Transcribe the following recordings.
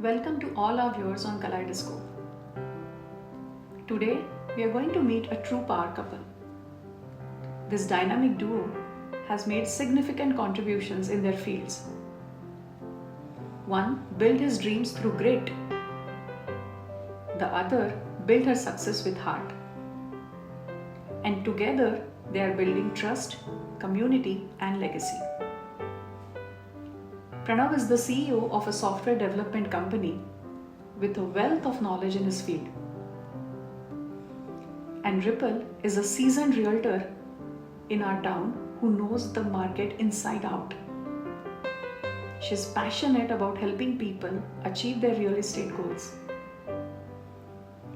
Welcome to all our viewers on Kaleidoscope. Today, we are going to meet a true power couple. This dynamic duo has made significant contributions in their fields. One built his dreams through grit. The other built her success with heart. And together, they are building trust, community, and legacy. Pranav is the CEO of a software development company with a wealth of knowledge in his field. And Ripal is a seasoned realtor in our town who knows the market inside out. She's passionate about helping people achieve their real estate goals.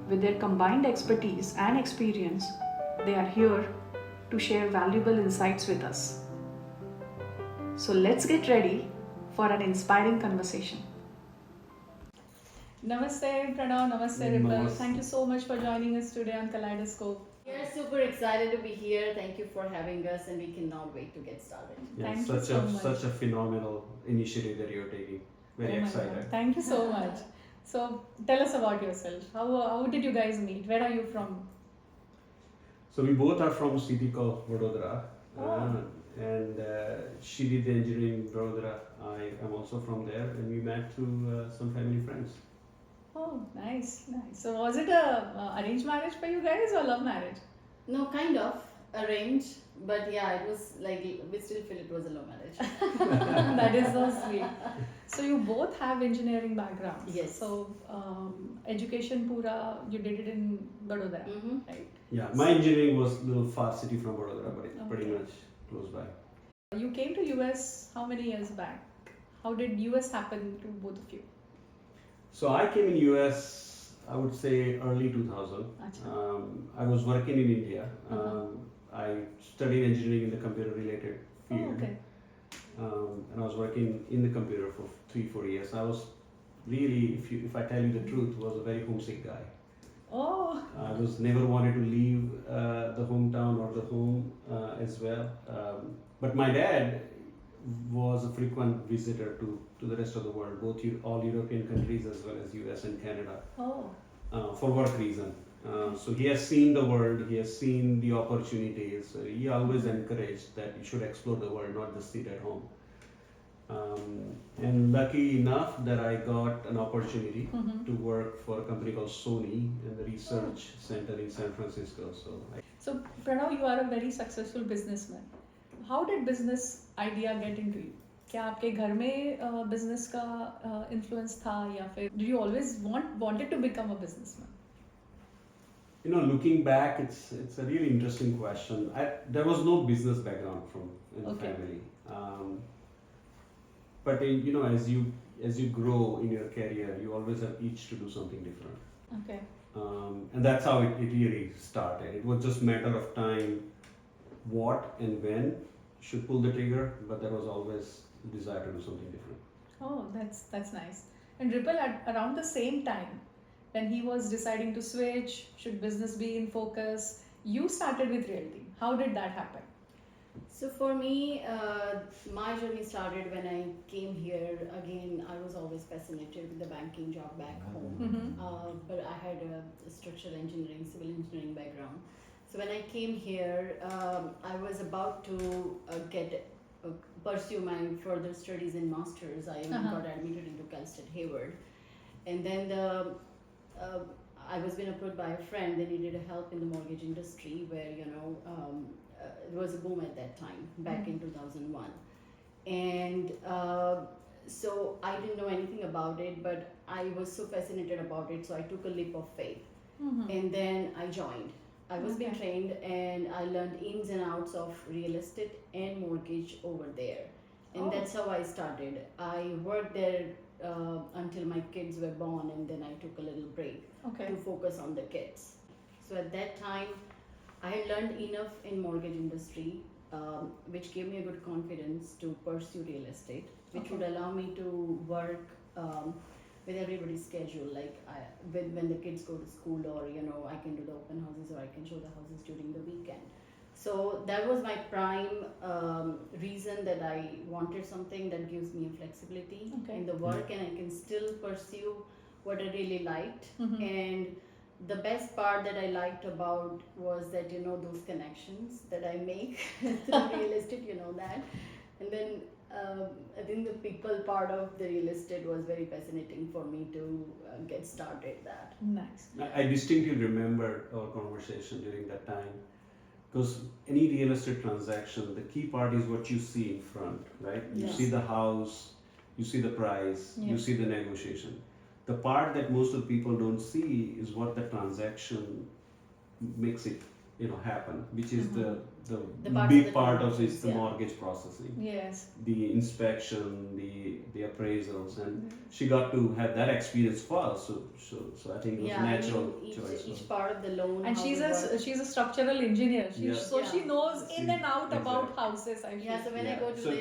With their combined expertise and experience, they are here to share valuable insights with us. So let's get ready for an inspiring conversation. Namaste Pranav, Namaste Ripal. Namaste. Thank you so much for joining us today on Kaleidoscope. We are super excited to be here. Thank you for having us, and we cannot wait to get started. Yeah, Thank you so much. such a phenomenal initiative that you're taking. Very Oh my excited. God. Thank you so much. So tell us about yourself. How did you guys meet? Where are you from? So we both are from a city called Vadodara, Oh. and she did the engineering in Vadodara. I am also from there, and we met through some family friends. Oh, nice. So was it a arranged marriage for you guys or love marriage? No, kind of arranged, but yeah, it was like we still feel it was a love marriage. That is so sweet. So you both have engineering backgrounds. Yes. So education pura you did it in Vadodara, Mm-hmm. right? Yeah, my engineering was a little far city from Vadodara, but it's pretty Okay. much close by. You came to US how many years back? How did US happen to both of you? So I came in US, I would say early 2000. Acha. I was working in India. Uh-huh. I studied engineering in the computer related Oh, field. okay. And I was working in the computer for 3-4 years. I was really, if I tell you the truth, was a very homesick guy. Oh, I was never wanted to leave the hometown or the home as well. But my dad was a frequent visitor to the rest of the world, both all European countries as well as US and Canada, oh. for work reason. So he has seen the world, he has seen the opportunities. He always encouraged that you should explore the world, not just sit at home. And lucky enough that I got an opportunity Mm-hmm. to work for a company called Sony in the research center in San Francisco. So Pranav, you are a very successful businessman. How did business idea get into you? क्या आपके घर में business का influence था या फिर did you always wanted to become a businessman? Looking back, it's a really interesting question. There was no business background in the Okay. family. But as you grow in your career, you always have itch to do something different. Okay. And that's how it really started. It was just matter of time, what and when should pull the trigger, but there was always a desire to do something different. Oh, that's nice. And Ripple at around the same time when he was deciding to switch, should business be in focus, you started with realty. How did that happen? So for me, my journey started when I came here. Again, I was always fascinated with the banking job back home. Mm-hmm. But I had a structural engineering, civil engineering background. So when I came here, I was about to pursue my further studies in masters. I even Uh-huh. got admitted into Cal State Hayward, and then I was being approached by a friend. They needed help in the mortgage industry, where it was a boom at that time back in 2001, and so I didn't know anything about it, but I was so fascinated about it, so I took a leap of faith, Mm-hmm. and then I joined. I was being Okay. trained, and I learned ins and outs of real estate and mortgage over there, and Oh. that's how I started. I worked there until my kids were born, and then I took a little break Okay. to focus on the kids. So at that time, I had learned enough in mortgage industry, which gave me a good confidence to pursue real estate, which Okay. would allow me to work with everybody's schedule. Like when the kids go to school, or I can do the open houses, or I can show the houses during the weekend. So that was my prime reason that I wanted something that gives me flexibility Okay. in the work, and I can still pursue what I really liked. Mhm. And the best part that I liked about was that, you know, those connections that I make through real estate, you know that. And then I think the people part of the real estate was very fascinating for me to get started that. Nice. I distinctly remember our conversation during that time, because any real estate transaction, the key part is what you see in front, right? You Yes. see the house, you see the price, Yeah. you see the negotiation. The part that most of the people don't see is what the transaction makes it, happen, which is Mhm. the The parts of big the part of transactions, is the yeah. mortgage processing, Yes. the inspection, the appraisals, and she got to have that experience first. So I think it was Yeah, a I natural knew choice. each part of the loan. And how she's it a works. she's a structural engineer. Yeah. So she Yeah. knows in and out about Exactly. houses. I feel. Yeah, so when I Yeah, go to so-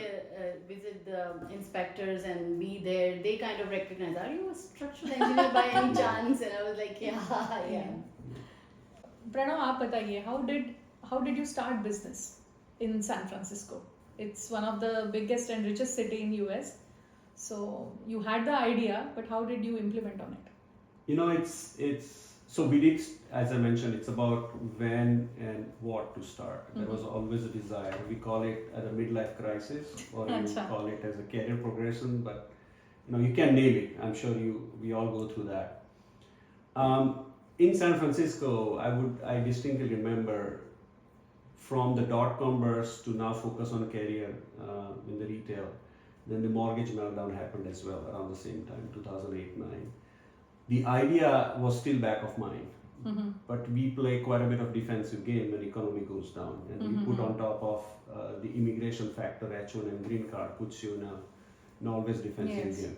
visit the inspectors and be there, they kind of recognize, are you a structural engineer by any chance? And I was like, yeah. Pranav, आप बताइए, how did you start business in San Francisco? It's one of the biggest and richest city in US. So you had the idea, but how did you implement on it? It's so we did, as I mentioned, it's about when and what to start. There was always a desire. We call it as a midlife crisis, or you Acha. call it as a career progression, but you can name it. I'm sure we all go through that. In San Francisco, I distinctly remember from the dot-com burst to now focus on career in the retail. Then the mortgage meltdown happened as well around the same time, 2008-9. The idea was still back of mind, but we play quite a bit of defensive game when economy goes down, and we put on top of the immigration factor, H1 and green card puts you in an always defensive Yes. game,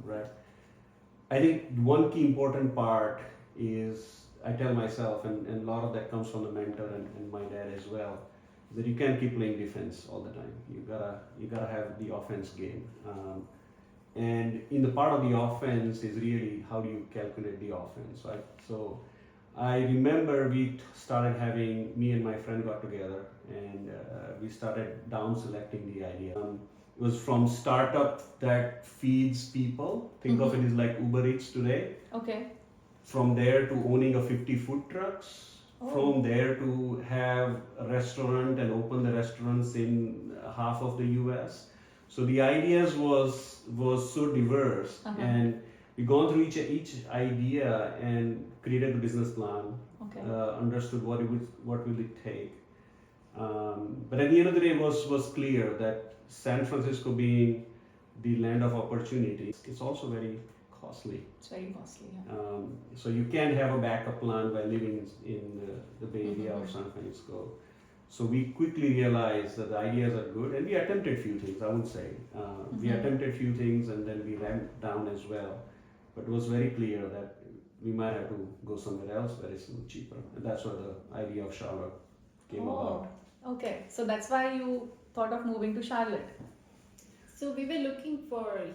right? I think one key important part is, I tell myself, and a lot of that comes from the mentor and my dad as well, that you can't keep playing defense all the time. You gotta have the offense game. And in the part of the offense is really how do you calculate the offense, right? So I remember we started having, me and my friend got together, and we started down selecting the idea. It was from startup that feeds people. Think of it as like Uber Eats today. Okay. From there to owning a 50 food trucks. Oh. From there to have a restaurant and open the restaurants in half of the US. So the ideas was so diverse, and we gone through each idea and created a business plan. Okay. Understood what will it take. But at the end of the day, was clear that San Francisco being the land of opportunity, it's also very costly. It's very costly. Yeah. So you can't have a backup plan by living in the Bay Area or San Francisco. So we quickly realized that the ideas are good, and we attempted few things, I would say. We attempted few things, and then we ramped down as well. But it was very clear that we might have to go somewhere else where it's cheaper. And that's where the idea of Charlotte came about. Okay. So that's why you thought of moving to Charlotte. So we were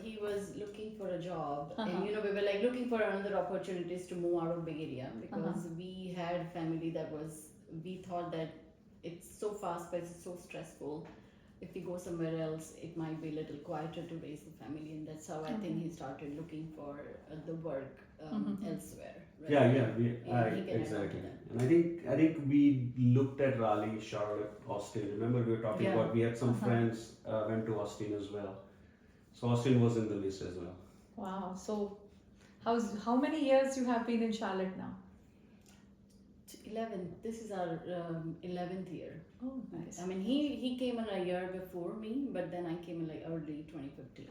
he was looking for a job, and we were like looking for another opportunities to move out of Bay Area, because we had family we thought that it's so fast paced, it's so stressful. If we go somewhere else, it might be a little quieter to raise the family, and that's how I think he started looking for the work elsewhere. Right? Yeah, And he can exactly. adapt to And I think we looked at Raleigh, Charlotte, Austin. Remember we were talking Yeah. about, we had some friends went to Austin as well. So Austin was in the list as well. Wow. So how many years you have been in Charlotte now? 11. This is our 11th year. Oh, nice. I mean, he came in a year before me, but then I came in like early 2015.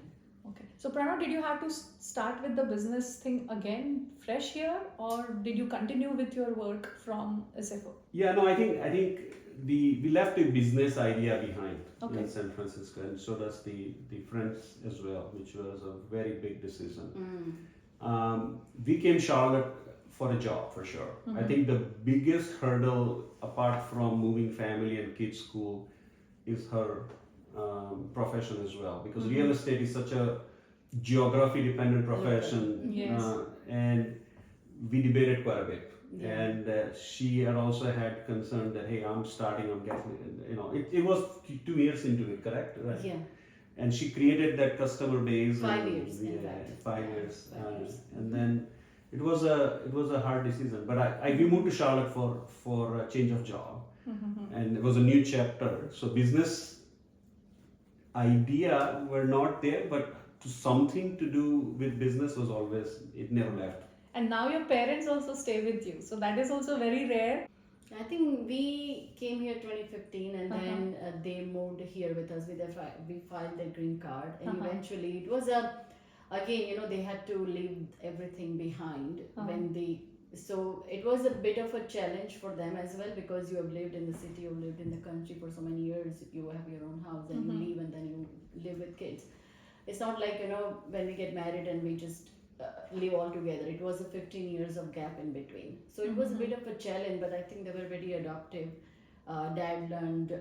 Okay. So Pranav, did you have to start with the business thing again, fresh here, or did you continue with your work from SFO? Yeah, no, I think we left a business idea behind Okay. in San Francisco, and so does the friends as well, which was a very big decision. We came Charlotte for a job for sure. I think the biggest hurdle apart from moving family and kids school is her profession as well, because real estate is such a geography dependent profession. Yes. And we debated quite a bit. Yeah. And she had also had concern that, hey, I'm starting, I'm getting, it was 2 years into it, correct? Right. Yeah. And she created that customer base. 5 years, in Yeah, fact. 5 years. 5 years. And then it was a hard decision. But we moved to Charlotte for a change of job, and it was a new chapter. So business idea were not there, but something to do with business was always, it never left. And now your parents also stay with you, so that is also very rare. I think we came here 2015, and then they moved here with us. We filed their green card, and eventually it was again, they had to leave everything behind when they. So it was a bit of a challenge for them as well, because you have lived in the city, you've lived in the country for so many years. You have your own house, and you leave, and then you live with kids. It's not like when we get married and we just live all together. It was a 15 years of gap in between, so it was a bit of a challenge, but I think they were very adaptive. Dad learned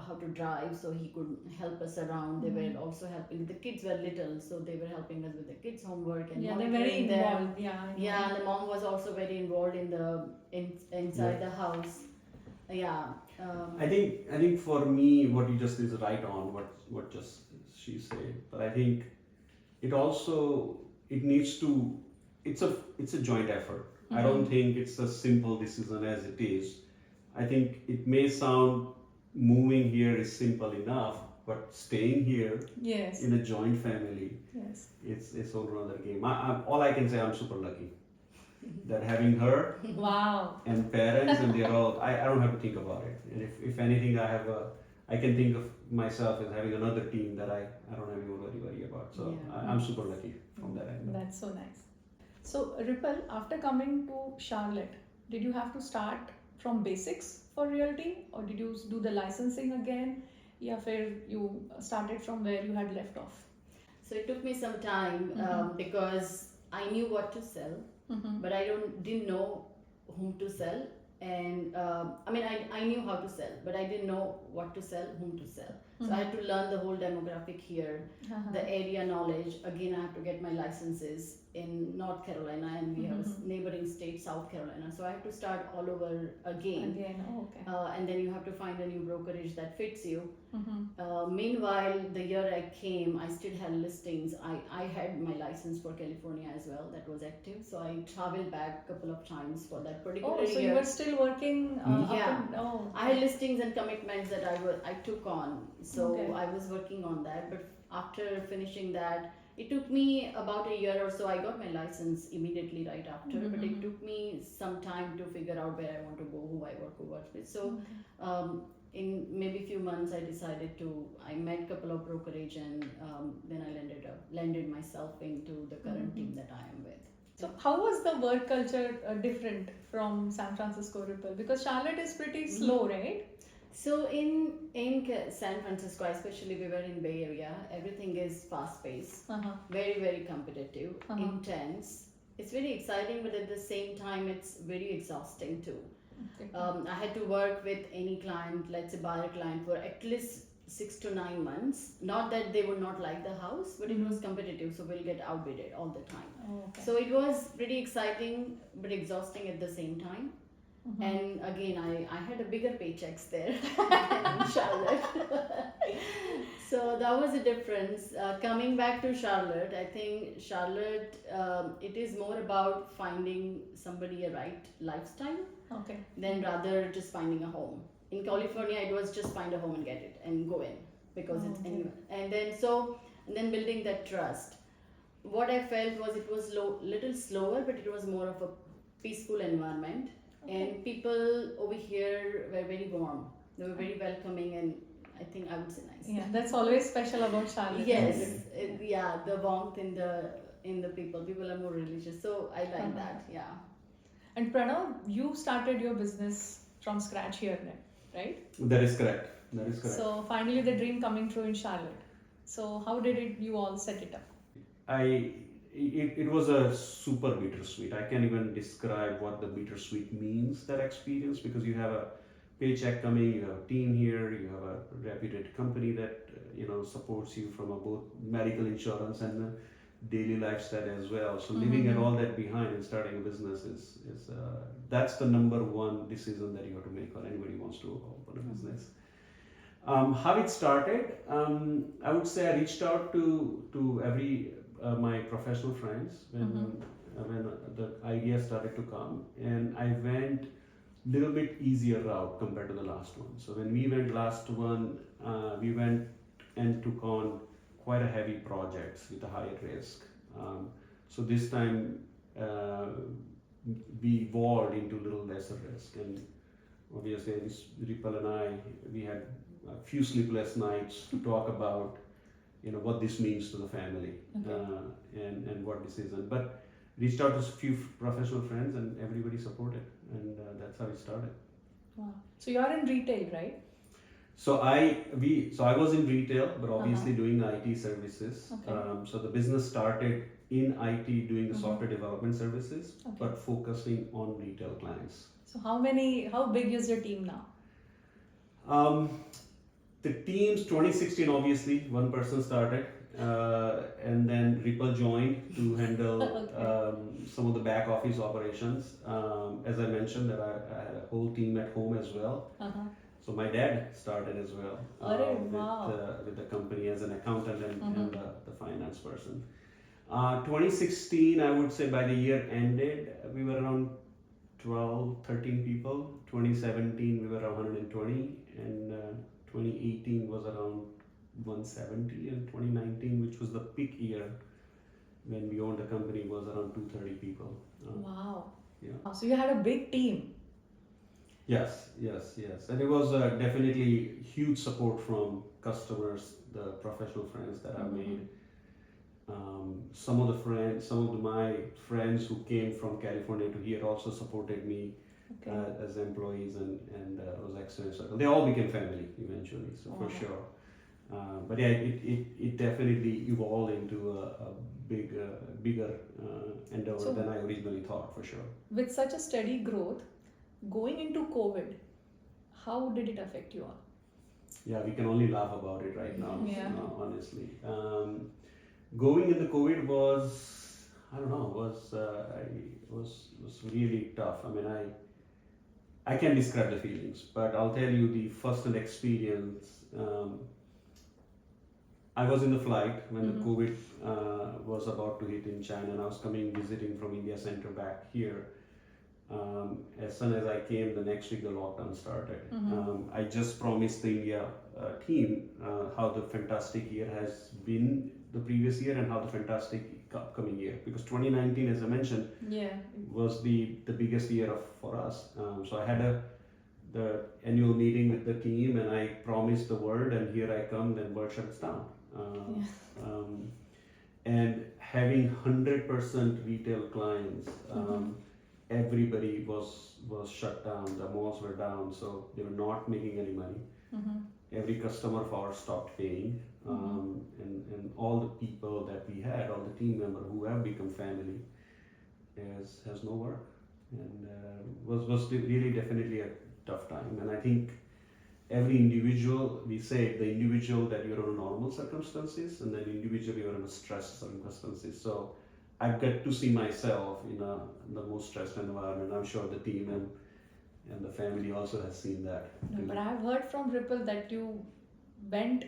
how to drive, so he could help us around. They were also helping. The kids were little, so they were helping us with the kids homework and Yeah, they're very monitoring them. involved. Yeah. Yeah, and the mom was also very involved in inside the house. Yeah. I think for me, what you just is right on what just she said, but I think it needs to, it's a joint effort. I don't think it's a simple decision as it is. I think it may sound moving here is simple enough, but staying here Yes. in a joint family, Yes. it's a whole other game. All I can say, I'm super lucky that having her Wow. and parents, and they're all, I don't have to think about it. And if anything, I can think of myself as having another team that I don't have to worry about. So Yeah. I'm super lucky from that end. That's so nice. So, Ripal, after coming to Charlotte, did you have to start from basics for realty, or did you do the licensing again? Yeah, where you started from where you had left off? So it took me some time because I knew what to sell, but I didn't know whom to sell. And I knew how to sell, but I didn't know what to sell, whom to sell. So I had to learn the whole demographic here, the area knowledge. Again, I have to get my licenses in North Carolina, and we have a neighboring state, South Carolina. So I have to start all over again. Okay. And then you have to find a new brokerage that fits you. Meanwhile, the year I came, I still had listings. I had my license for California as well, that was active. So I traveled back a couple of times for that particular year. So you were still working? Yeah. I had listings and commitments that I took on. So I was working on that. But after finishing that, it took me about a year or so. I got my license immediately right after, but it took me some time to figure out where I want to go, who I want to work with. So in maybe a few months, I met a couple of brokerage, and then I landed myself into the current team that I am with. So how was the work culture different from San Francisco, Ripple? Because Charlotte is pretty slow, right? So in San Francisco, especially we were in Bay Area, everything is fast paced, very, very competitive, intense. It's very exciting, but at the same time, it's very exhausting too. Okay. I had to work with any client, let's say buyer client, for at least 6 to 9 months. Not that they would not like the house, but it was competitive, so we'll get outbidded all the time. So it was pretty exciting, but exhausting at the same time. And again, I had a bigger paychecks there in Charlotte. So that was a difference. Coming back to Charlotte, I think Charlotte, it is more about finding somebody a right lifestyle than rather just finding a home. In California, it was just find a home and get it and go in because it's anywhere. And then building that trust. What I felt was it was little slower, but it was more of a peaceful environment. And people over here were very warm. They were very welcoming, and I think I would say nice. Yeah, that's always special about Charlotte. Yes, the warmth in the people. People are more religious, so I like that. Yeah. And Pranav, you started your business from scratch here, right? That is correct. So finally, the dream coming true in Charlotte. So how did you all set it up? It was a super bittersweet. I can't even describe what the bittersweet means, that experience, because you have a paycheck coming, you have a team here, you have a reputed company that supports you from both medical insurance and daily lifestyle as well. So leaving it all that behind and starting a business is that's the number one decision that you have to make, or anybody wants to open a business. How it started, I would say I reached out to every my professional friends when the idea started to come, and I went little bit easier route compared to the last one. So when we went last one, we went and took on quite a heavy projects with a higher risk. So this time we evolved into little lesser risk, and obviously Ripal and I, we had a few sleepless nights to talk about what this means to the family, and what this is. But reached out to a few professional friends, and everybody supported, and that's how it started. Wow. So you're in retail, right? So I was in retail, but obviously doing IT services. Okay. So the business started in IT doing the software development services, but focusing on retail clients. So how big is your team now? The team's 2016, obviously, one person started, and then Ripal joined to handle some of the back office operations. As I mentioned, that I had a whole team at home as well. So my dad started as well with the company as an accountant and the finance person. 2016, I would say by the year ended, we were around 12, 13 people. 2017, we were around 120, and 2018 was around 170, and 2019, which was the peak year when we owned the company, was around 230 people. Wow. Yeah. So you had a big team. Yes, and it was definitely huge support from customers, the professional friends that I made. Some of my friends who came from California to here also supported me as employees, and it was excellent circle. They all became family eventually, so for sure. But yeah, it definitely evolved into a bigger endeavor than I originally thought, for sure. With such a steady growth, going into COVID, how did it affect you all? Yeah, we can only laugh about it right now, honestly. Going into COVID was, I don't know, was really tough. I mean, I can't describe the feelings, but I'll tell you the first-hand experience. I was in the flight when the COVID was about to hit in China, and I was visiting from India Center back here. As soon as I came, the next week the lockdown started. I just promised the India team how the fantastic year has been the previous year and how the fantastic upcoming year, because 2019, as I mentioned, was the biggest year for us. So I had the annual meeting with the team, and I promised the world, and here I come, then world shuts down. And having 100% retail clients, everybody was shut down. The malls were down, so they were not making any money. Every customer of ours stopped paying, and all the people that we had, all the team members who have become family, has no work, and was really definitely a tough time. And I think every individual, we say the individual that you're in normal circumstances, and then individually you're in a stressed circumstances. So I get to see myself in the most stressed environment. I'm sure the team and the family also has seen that. But I've heard from Ripple that you went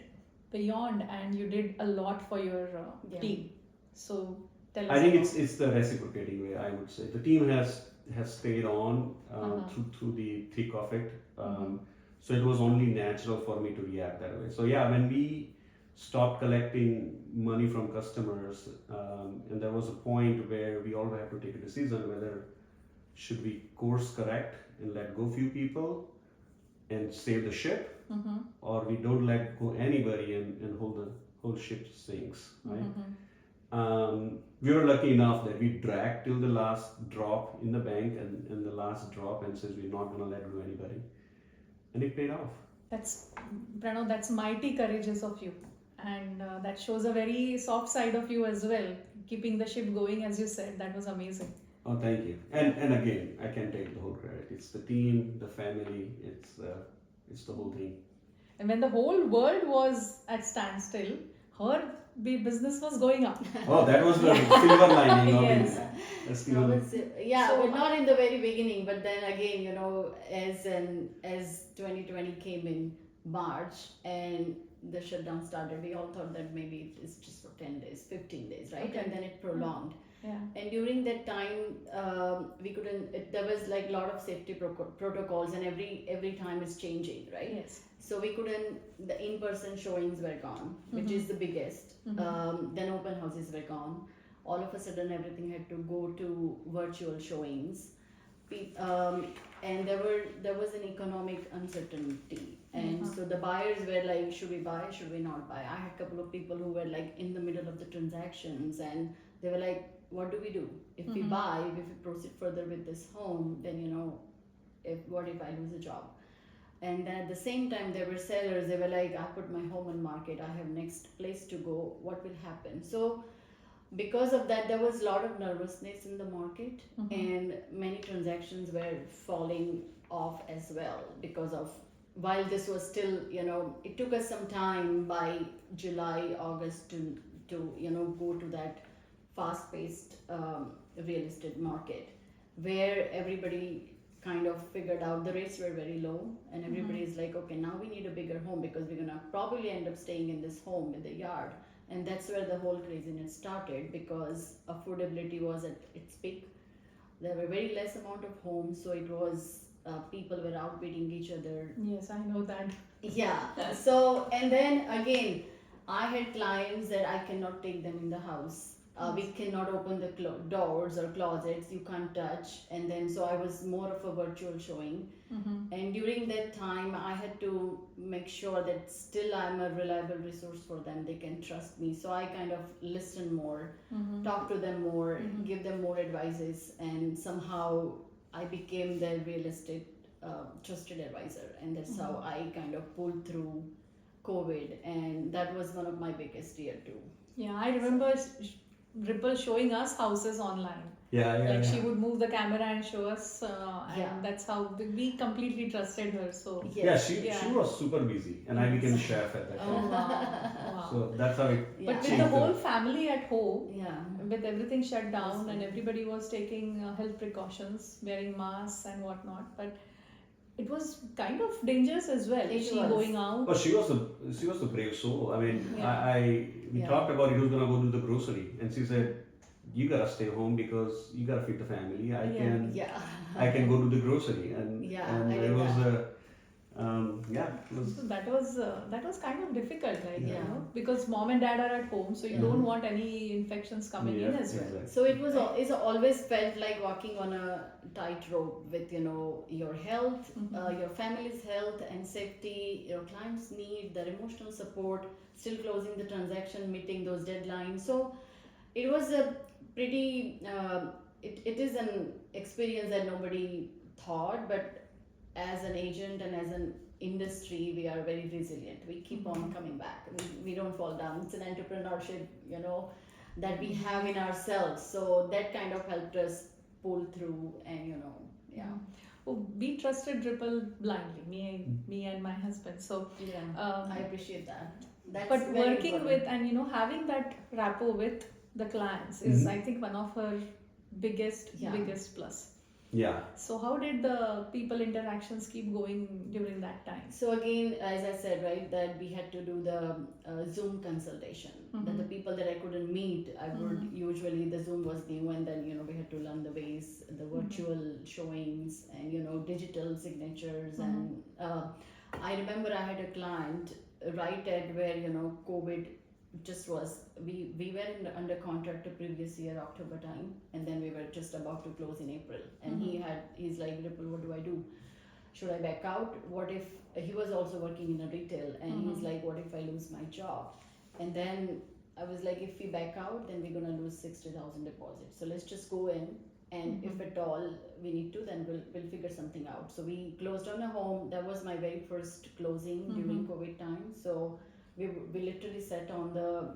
beyond and you did a lot for your team. So tell us. I think it's the reciprocating way, I would say. The team has stayed on through the thick of it. So it was only natural for me to react that way. So yeah, when we stopped collecting money from customers, and there was a point where we all have to take a decision whether should we course correct and let go few people and save the ship, or we don't let go anybody and hold the whole ship sinks, right? We were lucky enough that we dragged till the last drop in the bank and the last drop, and says we're not going to let go anybody, and it paid off. That's, Pranav, that's mighty courageous of you, and that shows a very soft side of you as well, keeping the ship going, as you said. That was amazing. Oh, thank you. And again, I can't take the whole credit. It's the team, the family, it's the whole thing. And when the whole world was at standstill, her business was going up. Oh, that was the silver lining of Yes. it. That's No, even- but yeah, So- but not in the very beginning. But then again, you know, as 2020 came in March and the shutdown started, we all thought that maybe it's just for 10 days, 15 days, right? Okay. And then it prolonged. Yeah. And during that time, we couldn't. There was like a lot of safety protocols, and every time it's changing, right? Yes. So we couldn't. The in-person showings were gone, which is the biggest. Then open houses were gone. All of a sudden, everything had to go to virtual showings, and there was an economic uncertainty, and so the buyers were like, should we buy? Should we not buy? I had a couple of people who were like in the middle of the transactions, and they were like, what do we do if we buy? If we proceed further with this home, then you know, what if I lose a job? And then at the same time, there were sellers. They were like, I put my home on market. I have next place to go. What will happen? So because of that, there was a lot of nervousness in the market, and many transactions were falling off as well because of, while this was still, you know, it took us some time by July, August to you know, go to that fast-paced real estate market where everybody kind of figured out the rates were very low, and everybody is like, okay, now we need a bigger home because we're gonna probably end up staying in this home in the yard. And that's where the whole craziness started, because affordability was at its peak. There were very less amount of homes, so it was people were outbidding each other. Yes, I know that. Yeah. So, and then again, I had clients that I cannot take them in the house. We cannot open the doors or closets. You can't touch. And then, so I was more of a virtual showing. And during that time, I had to make sure that still I'm a reliable resource for them. They can trust me. So I kind of listen more, talk to them more, give them more advices, and somehow I became their real estate trusted advisor. And that's how I kind of pulled through COVID. And that was one of my biggest year too. Yeah, I remember Ripal showing us houses online. Yeah. She would move the camera and show us, and Yeah. that's how we completely trusted her. So Yeah, she Yeah. was super busy, and I became a chef at that oh time. wow. So that's how it. Yeah. But with changed the whole the- family at home, Yeah. with everything shut down Yes. and everybody was taking health precautions, wearing masks and whatnot, but it was kind of dangerous as well. It She was. going out. Oh, she was the brave soul. I mean, Yeah. we Yeah. talked about he was gonna go do the grocery, and she said, "You gotta stay home because you gotta feed the family. I Yeah. can go to the grocery." And Yeah, and I it did was that. it was So that was kind of difficult, like you Yeah. know, because mom and dad are at home, so you Yeah. don't want any infections coming in yeah, as well. exactly. So it was it's always felt like walking on a tightrope with, you know, your health, your family's health and safety, your client's need, their emotional support, still closing the transaction, meeting those deadlines. So it was a pretty it is an experience that nobody thought, but as an agent and as an industry, we are very resilient. We keep on coming back. We don't fall down. It's an entrepreneurship, you know, that we have in ourselves. So that kind of helped us pull through, and you know, yeah. Oh, we trusted Ripple blindly, me and my husband. So Yeah, I appreciate that. That's but very working important. with and you know having that rapport with the clients is I think one of her biggest plus. Yeah. So how did the people interactions keep going during that time? So again, as I said, right, that we had to do the Zoom consultation. That the people that I couldn't meet, I would usually, the Zoom was new, and then, you know, we had to learn the ways, the virtual showings, and, you know, digital signatures. And I remember I had a client right at where, you know, COVID just was, we were under contract the previous year October time, and then we were just about to close in April, and he's like, Ripple, what do I do? Should I back out? What if, he was also working in a retail, and he's like, what if I lose my job? And then I was like, if we back out, then we're gonna lose 60,000 deposit, so let's just go in, and if at all we need to, then we'll figure something out. So we closed on a home. That was my very first closing during COVID time. So we literally sat on the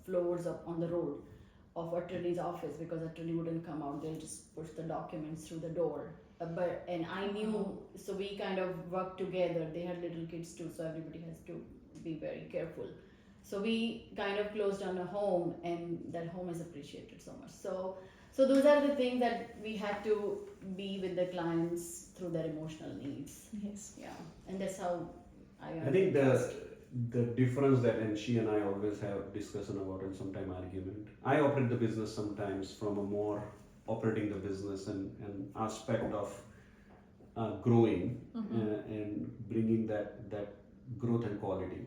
floors on the road of attorney's office, because attorney wouldn't come out. They'll just push the documents through the door. And I knew, so we kind of worked together. They had little kids too, so everybody has to be very careful. So we kind of closed on a home, and that home is appreciated so much. So those are the things that we had to be with the clients through their emotional needs. Yes. Yeah, and that's how I think the difference that, and she and I always have discussion about and sometimes argument. I operate the business sometimes from a more operating the business and aspect of growing and bringing that growth and quality.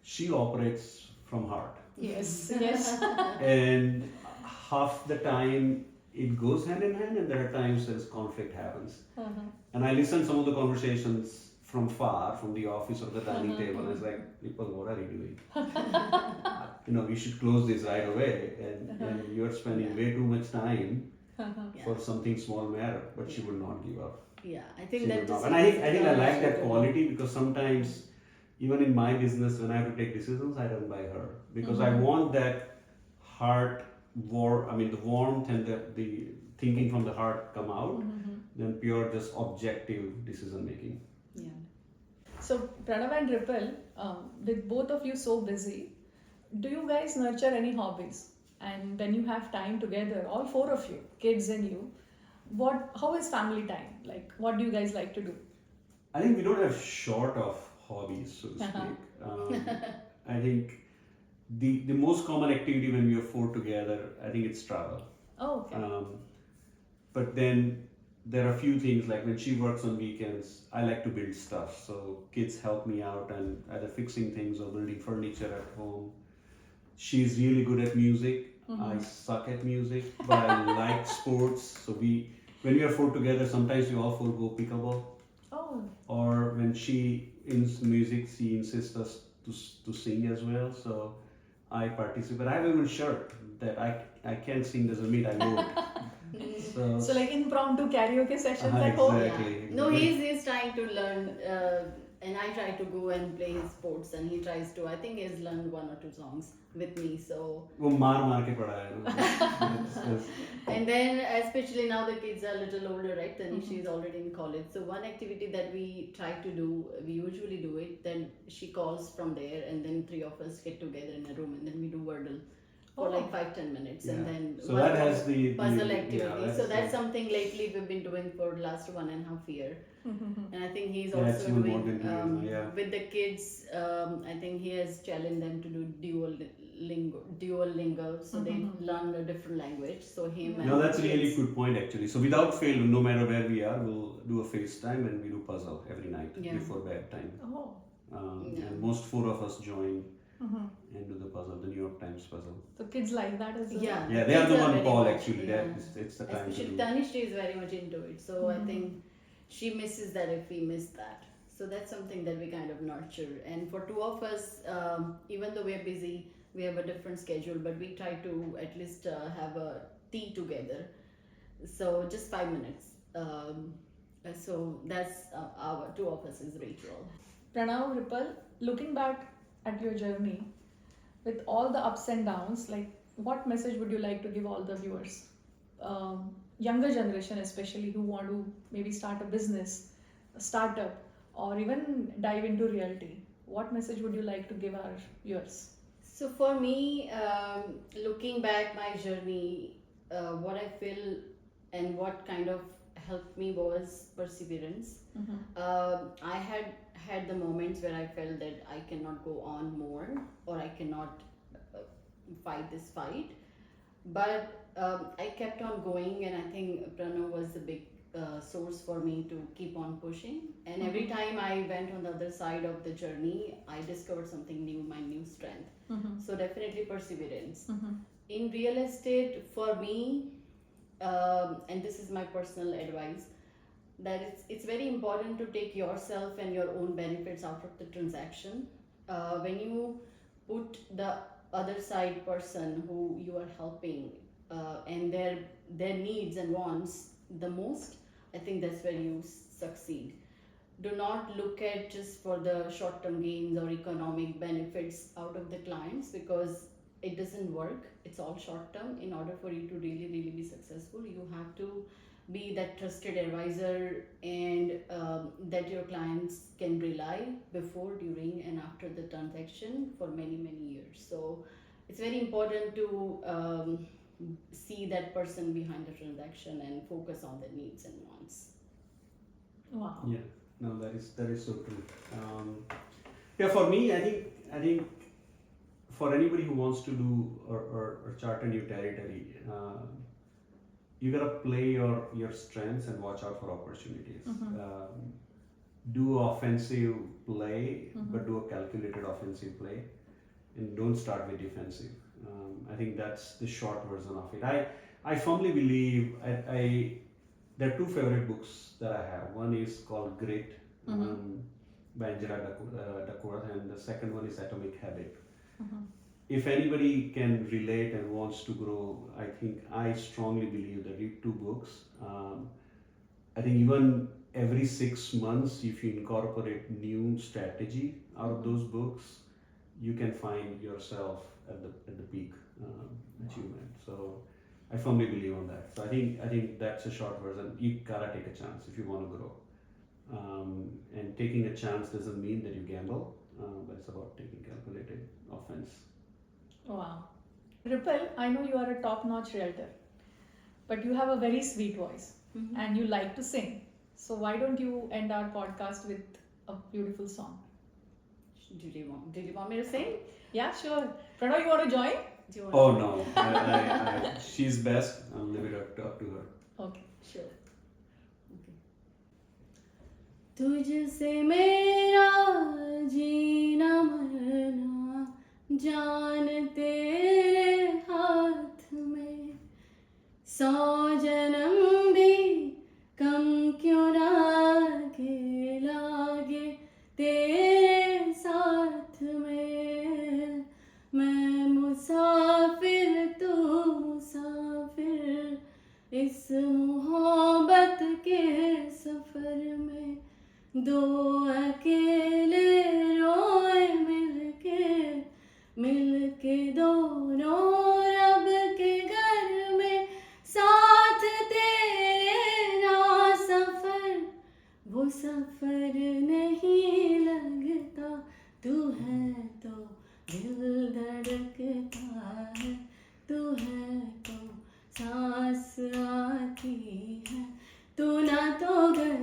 She operates from heart, Yes. Yes. and half the time it goes hand in hand, and there are times there's conflict happens. And I listen some of the conversations from far, from the office or the dining table, and it's like, people, what are you doing? We should close this right away, and you're spending way too much time for something small matter, but she will not give up. Yeah, I think She that will just not. And I think I like that quality, because sometimes, even in my business, when I have to take decisions, I run by her, because I want that heart the warmth and the thinking from the heart come out, than pure just objective decision making. Yeah. So, Pranav and Ripal, with both of you so busy, do you guys nurture any hobbies? And when you have time together, all four of you, kids and you, how is family time? Like, what do you guys like to do? I think we don't have short of hobbies, so to speak. I think the most common activity when we are four together, I think it's travel. Oh, okay. But then there are a few things, like when she works on weekends, I like to build stuff. So kids help me out and either fixing things or building furniture at home. She's really good at music. I suck at music, but I like sports. So when we are four together, sometimes we all four go pickleball. Oh, Or when she in music, she insists us to sing as well. So I participate. I have even a shirt that I can't sing, doesn't mean I won't. so like impromptu karaoke sessions at home? Exactly. No, he's trying to learn, and I try to go and play his sports, and he tries to. I think he's learned 1 or 2 songs with me. So. वो मार के पढ़ा है. And then, especially now the kids are a little older, right? Tanisha is already in college. So one activity that we try to do, we usually do it. Then she calls from there, and then 3 of us get together in a room, and then we do Wordle for like 5-10 minutes, and then So that has the puzzle activity. So that's the, something lately we've been doing for the last 1.5 year. And I think he's Yeah, it's also even more doing than 2 years now, yeah. with the kids. I think he has challenged them to do Duolingo, so they learn a different language. So him and No, that's a the really kids. good point actually. So without fail, no matter where we are, we'll do a FaceTime and we do puzzle every night Yeah. before bedtime. Oh. Yeah. And most 4 of us join and do the puzzle, the New York Times puzzle. So kids like that as well? Yeah, Yeah, they are kids the one very call much, actually. yeah. It's the time to Especially do. Tanisha is very much into it, so I think she misses that if we miss that. So that's something that we kind of nurture. And for 2 of us, even though we're busy, we have a different schedule, but we try to at least have a tea together. So just 5 minutes. So that's our 2 of us is ritual. Pranav, Ripal, looking back at your journey, with all the ups and downs, like what message would you like to give all the viewers? Younger generation especially, who want to maybe start a business, a startup, or even dive into realty. What message would you like to give our viewers? So for me, looking back my journey, what I feel and what kind of helped me was perseverance. I had the moments where I felt that I cannot go on more, or I cannot fight this fight, but I kept on going, and I think Pranav was a big source for me to keep on pushing. And every time I went on the other side of the journey, I discovered something new, my new strength. So definitely perseverance. In real estate, for me, and this is my personal advice, that it's very important to take yourself and your own benefits out of the transaction. When you put the other side person who you are helping and their needs and wants the most, I think that's where you succeed. Do not look at just for the short-term gains or economic benefits out of the clients, because it doesn't work. It's all short-term. In order for you to really be successful, you have to be that trusted advisor, and that your clients can rely before, during, and after the transaction for many, many years. So it's very important to see that person behind the transaction and focus on their needs and wants. Wow. Yeah, no, that is so true. Yeah, for me, I think for anybody who wants to do or chart a new territory, you gotta play your strengths and watch out for opportunities. Do offensive play, but do a calculated offensive play, and don't start with defensive. I think that's the short version of it. I firmly believe there are two favorite books that I have. One is called Grit by Angela Duckworth, and the second one is Atomic Habit. If anybody can relate and wants to grow, I strongly believe that read two books. I think even every 6 months, if you incorporate new strategy out of those books, you can find yourself at the peak achievement. So I firmly believe on that. So I think that's a short version. You gotta take a chance if you want to grow. And taking a chance doesn't mean that you gamble, but it's about taking calculated offense. Wow. Ripal, I know you are a top-notch realtor, but you have a very sweet voice and you like to sing. So why don't you end our podcast with a beautiful song? Did you want me to sing? Yeah, sure. Pranav, you want to join? Do you want Oh no, she's best. I'll leave it up to her. Okay, sure. तुझसे मेरा जीना मरना जान तेरे हाथ में, 100 जन्म भी कम क्यों लागे तेरे साथ में। मैं मुसाफिर तू मुसाफिर इस मोहब्बत के सफर में, दो अकेले रोए मिलके दोनों रब के घर में, साथ तेरे ना सफर वो सफर नहीं लगता, तू है तो दिल धड़कता है, तू है तो सांस आती है, तू ना तो घर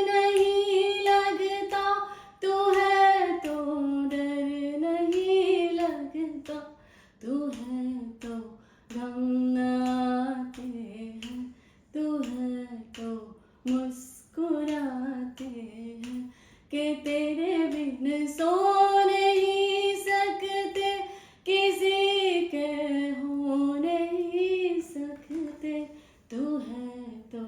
नहीं लगता, तू है तो डर नहीं लगता, तू है तो गम आते हैं, तू है तो मुस्कुराते हैं, कि तेरे बिन सो नहीं सकते, किसी के हो नहीं सकते, तू है तो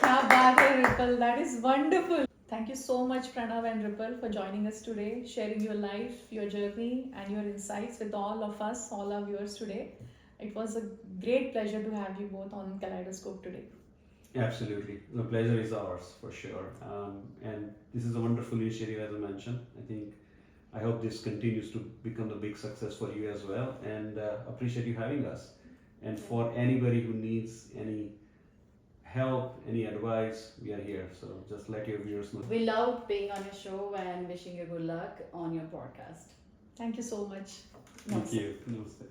Kya baat hai, Ripal. That is wonderful. Thank you so much, Pranav and Ripal, for joining us today, sharing your life, your journey, and your insights with all of us, all our viewers today. It was a great pleasure to have you both on Kaleidoscope today. Absolutely, the pleasure is ours for sure. And this is a wonderful initiative, as I mentioned. I hope this continues to become a big success for you as well, and appreciate you having us. And for anybody who needs any help, any advice, we are here. So just let your viewers know. We loved being on your show and wishing you good luck on your podcast. Thank you so much. Thank Namaste. you. Namaste.